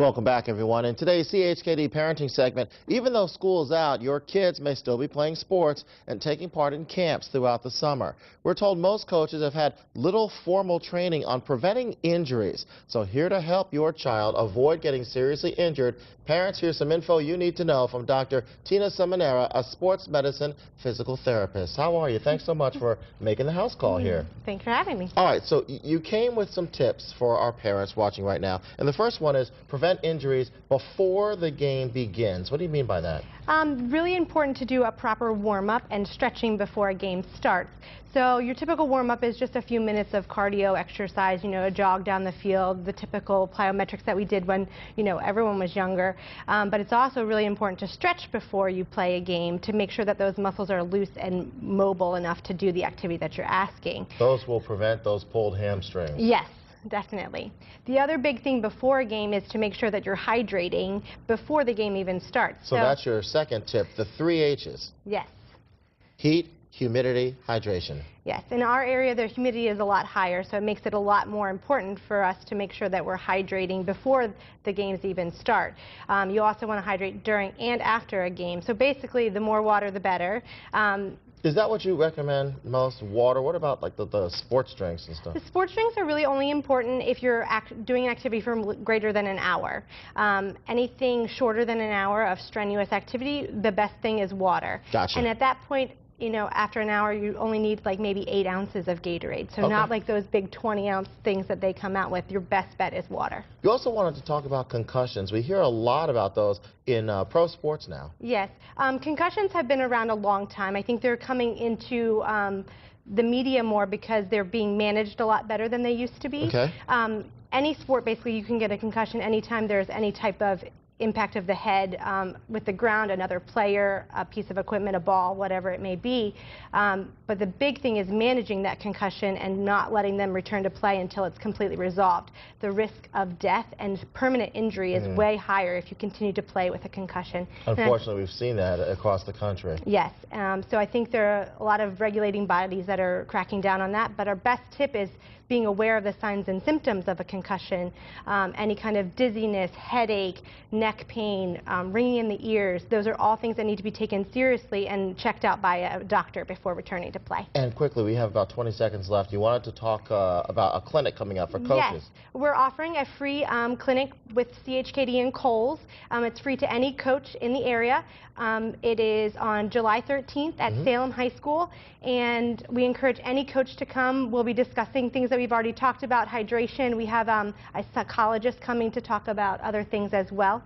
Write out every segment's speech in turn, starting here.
Welcome back, everyone. In today's CHKD Parenting segment, even though school's out, your kids may still be playing sports and taking part in camps throughout the summer. We're told most coaches have had little formal training on preventing injuries. So here to help your child avoid getting seriously injured, parents, here's some info you need to know from Dr. Tina Seminara, a sports medicine physical therapist. How are you? Thanks so much for making the house call here. Thanks for having me. All right, so you came with some tips for our parents watching right now. And the first one is prevent injuries before the game begins. What do you mean by that? Really important to do a proper warm-up and stretching before a game starts. So your typical warm-up is just a few minutes of cardio exercise, a jog down the field, the typical plyometrics that we did when, everyone was younger. But it's also really important to stretch before you play a game to make sure that those muscles are loose and mobile enough to do the activity that you're asking. Those will prevent those pulled hamstrings. Yes. Definitely. The other big thing before a game is to make sure that you're hydrating before the game even starts. So that's your second tip, the 3 H's. Yes. Heat, humidity, hydration. Yes. In our area, the humidity is a lot higher, so it makes it a lot more important for us to make sure that we're hydrating before the games even start. You also want to hydrate during and after a game. So basically, the more water, the better. Is that what you recommend most, water? What about like the sports drinks and stuff? The sports drinks are really only important if you're doing an activity for greater than an hour. Anything shorter than an hour of strenuous activity, the best thing is water. Gotcha. And at that point, after an hour, you only need like maybe 8 ounces of Gatorade. So not like those big 20-ounce things that they come out with. Your best bet is water. You also wanted to talk about concussions. We hear a lot about those in pro sports now. Yes. Concussions have been around a long time. I think they're coming into the media more because they're being managed a lot better than they used to be. Okay. Any sport, basically, you can get a concussion anytime there's any type of impact of the head with the ground, another player, a piece of equipment, a ball, whatever it may be. But the big thing is managing that concussion and not letting them return to play until it's completely resolved. The risk of death and permanent injury is way higher if you continue to play with a concussion. Unfortunately, we've seen that across the country. Yes. So I think there are a lot of regulating bodies that are cracking down on that. But our best tip is being aware of the signs and symptoms of a concussion, any kind of dizziness, headache, neck pain, ringing in the ears. Those are all things that need to be taken seriously and checked out by a doctor before returning to play. And quickly, we have about 20 seconds left. You wanted to talk about a clinic coming up for coaches. Yes. We're offering a free clinic with CHKD and Kohl's. It's free to any coach in the area. It is on July 13th at Salem High School, and we encourage any coach to come. We'll be discussing things that we've already talked about, hydration. We have a psychologist coming to talk about other things as well.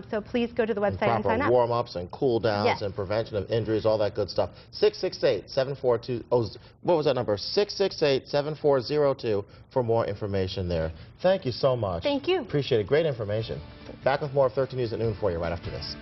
So please go to the website and sign up. Warm-ups and cool-downs and prevention of injuries, all that good stuff. 668-742, what was that number? 668-7402 for more information there. Thank you so much. Thank you. Appreciate it. Great information. Back with more of 13 News at noon for you right after this.